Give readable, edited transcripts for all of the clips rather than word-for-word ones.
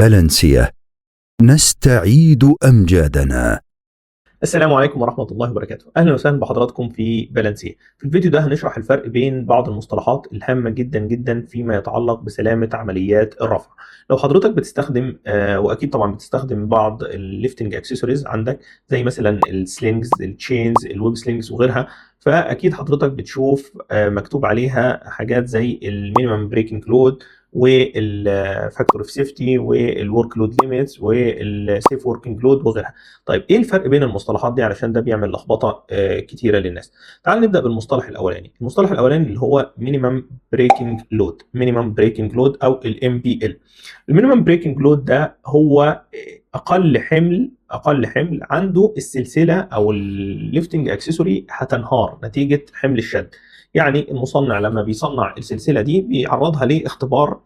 بلنسية نستعيد أمجادنا. السلام عليكم ورحمة الله وبركاته. أهلا وسهلا بحضراتكم في بلنسية. في الفيديو ده هنشرح الفرق بين بعض المصطلحات الهامة جدا جدا فيما يتعلق بسلامة عمليات الرفع. لو حضرتك بتستخدم وأكيد طبعا بتستخدم بعض الليفتنج اكسسوارز عندك، زي مثلا السلينجز، التشينز، الويب سلينجز وغيرها، فأكيد حضرتك بتشوف مكتوب عليها حاجات زي المينيمم بريكنج لود والفاكتور اوف سيفتي والورك لود ليميتس والسيف وركينج لود وغيرها. طيب ايه الفرق بين المصطلحات دي علشان ده بيعمل لخبطه كتيره للناس؟ تعال نبدا بالمصطلح الاولاني. المصطلح الاولاني اللي هو مينيمم بريكنج لود، مينيمم بريكنج لود او الام بي ال. المينيمم بريكنج لود ده هو اقل حمل عنده السلسله او الليفتنج اكسسوري هتنهار نتيجه حمل الشد. يعني المصنع لما بيصنع السلسله دي بيعرضها لاختبار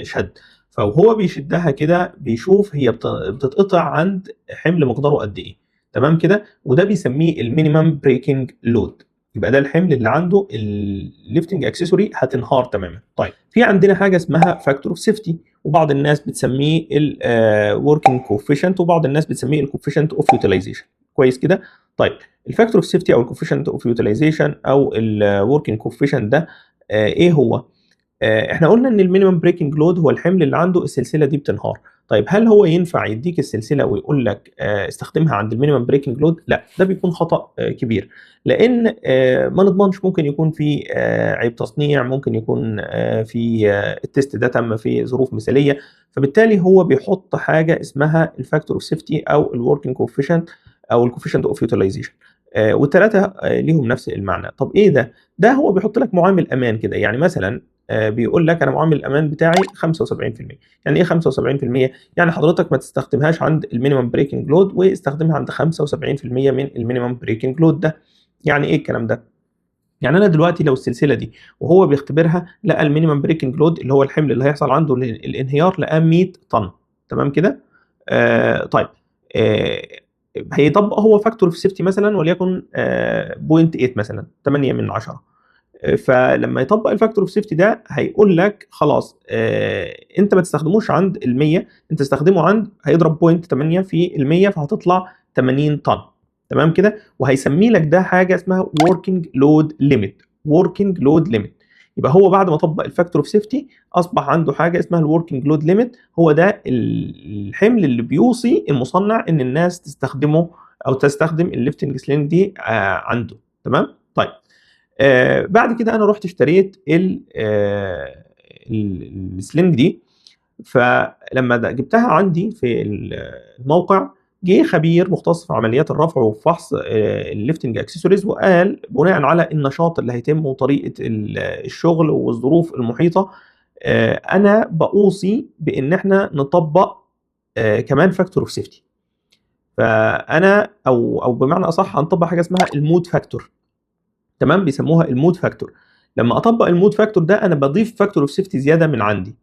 شد، فهو بيشدها كده بيشوف هي بتتقطع عند حمل مقداره قد ايه. تمام كده، وده بيسميه المينيمم بريكنج لود. يبقى ده الحمل اللي عنده الليفتنج اكسسوري هتنهار تماما. طيب في عندنا حاجه اسمها فاكتور اوف سيفتي، وبعض الناس بتسميه الوركينج كوفيشنت، وبعض الناس بتسميه الكوفيشنت اوف يوتيلايزيشن. كويس كده. طيب الفاكتور اوف سيفتي او الكوفيشنت اوف يوتيلايزيشن او الوركينج كوفيشنت ده ايه هو؟ احنا قلنا ان المينيمم بريكنج لود هو الحمل اللي عنده السلسله دي بتنهار. طيب هل هو ينفع يديك السلسله ويقول لك استخدمها عند المينيمم بريكنج لود؟ لا، ده بيكون خطا كبير، لان ما نضمنش، ممكن يكون في عيب تصنيع، ممكن يكون في التست ده تم في ظروف مثاليه، فبالتالي هو بيحط حاجه اسمها الفاكتور اوف سيفتي او الوركينج كوفيشنت او الكوفيشنت اوف يوتيلايزيشن، والثلاثه ليهم نفس المعنى. طب ايه ده؟ ده هو بيحط لك معامل امان كده، يعني مثلا بيقول لك انا معامل الامان بتاعي 75%. يعني ايه 75%؟ يعني حضرتك ما تستخدمهاش عند المينيمم بريكنج لود واستخدمها عند 75% من المينيمم بريكنج لود ده. يعني ايه الكلام ده؟ يعني انا دلوقتي لو السلسله دي وهو بيختبرها لقى المينيمم بريكنج لود اللي هو الحمل اللي هيحصل عنده الانهيار لقاه 100 طن. تمام كده. طيب هيطبق هو فاكتور في سيفتي مثلا وليكن 0.8 مثلا 8 من 10. فلما يطبق الفاكتور اوف سيفتي ده هيقول لك خلاص انت ما تستخدموش عند ال 100، انت تستخدمه عند، هيضرب 0.8 في ال 100 فهتطلع 80 طن. تمام كده. وهيسمي لك ده حاجه اسمها working load limit. working load limit. يبقى هو بعد ما طبق الفاكتور اوف سيفتي اصبح عنده حاجه اسمها الوركينج لود ليميت، هو ده الحمل اللي بيوصي المصنع ان الناس تستخدمه او تستخدم الليفتنج سلينج دي عنده. تمام. طيب بعد كده انا رحت اشتريت السلينج دي، فلما جبتها عندي في الموقع جه خبير مختص في عمليات الرفع وفحص الليفتنج اكسسوارز وقال بناء على النشاط اللي هيتم وطريقه الشغل والظروف المحيطه انا بوصي بان احنا نطبق كمان فاكتور اوف سيفتي. فانا او بمعنى اصح هنطبق حاجه اسمها المود فاكتور. تمام، بيسموها المود فاكتور. لما اطبق المود فاكتور ده انا بضيف فاكتور اوف سيفتي زياده من عندي.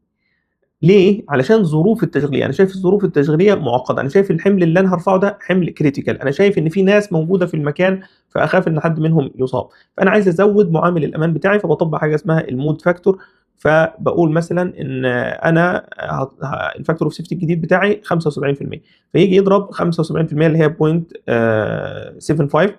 ليه؟ علشان ظروف التشغيليه، انا شايف الظروف التشغيليه معقده، انا شايف الحمل اللي انا هرفعه ده حمل كريتيكال، انا شايف ان في ناس موجوده في المكان فاخاف ان حد منهم يصاب، فانا عايز ازود معامل الامان بتاعي فبطبق حاجه اسمها المود فاكتور. فبقول مثلا ان انا الفاكتور اوف سيفتي الجديد بتاعي 75%، فيجي يضرب 75% اللي هي 0.75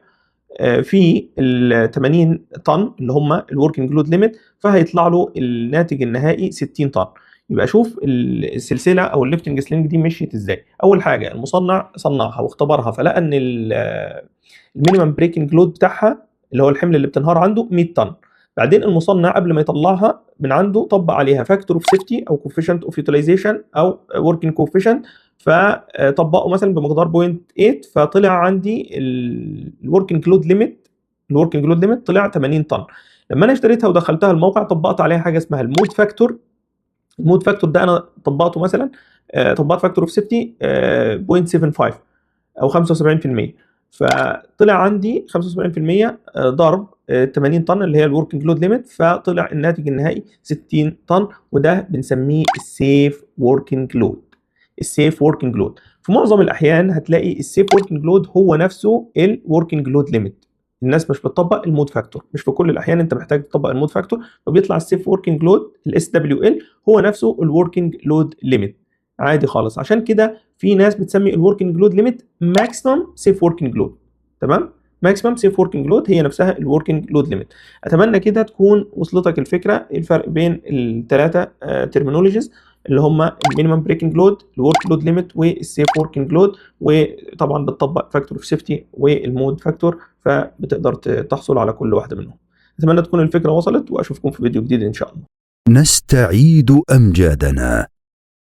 في ال 80 طن اللي هم الوركينج لود ليميت، فهيطلع له الناتج النهائي 60 طن. يبقى شوف السلسله او الليفتنج سلينج دي مشيت ازاي. اول حاجه المصنع صنعها واختبرها فلقى ان المينيمم بريكنج لود بتاعها اللي هو الحمل اللي بتنهار عنده 100 طن. بعدين المصنع قبل ما يطلعها من عنده طبق عليها فاكتور اوف سيفتي او كوفيشنت اوف يوتيلايزيشن او وركينج كوفيشنت، فطبقه مثلا بمقدار 0.8 فطلع عندي الوركينج لود ليميت، الوركينج لود ليميت طلع 80 طن. لما انا اشتريتها ودخلتها الموقع طبقت عليها حاجه اسمها المود فاكتور. المود فاكتور ده انا طبقته مثلا طبقت فاكتور اوف سيفتي 0.75 او 75%، فطلع عندي 75% ضرب 80 طن اللي هي الوركينج لود ليميت، فطلع الناتج النهائي 60 طن، وده بنسميه السيف وركينج لود. السيف وركينج لود في معظم الاحيان هتلاقي السيف وركينج لود هو نفسه الوركينج لود ليميت. الناس مش بتطبق المود فاكتور، مش في كل الاحيان انت محتاج تطبق المود فاكتور، فبيطلع السيف وركينج لود الاس دبليو ال هو نفسه الوركينج لود ليميت. عادي خالص. عشان كده في ناس بتسمي الوركينج لود ليميت ماكسيمم سيف وركينج لود. تمام؟ ماكسيمم سيف وركينج لود هي نفسها الوركينج لود ليميت. اتمنى كده تكون وصلتك الفكره الفرق بين الثلاثه ترمينولوجيز اللي هم المينيمم بريكنج لود، الورك لود ليميت، والسيف وركينج لود. وطبعا بتطبق فاكتور اوف سيفتي والمود فاكتور، فبتقدر تحصل على كل واحده منهم. اتمنى تكون الفكره وصلت، واشوفكم في فيديو جديد ان شاء الله. نستعيد أمجادنا.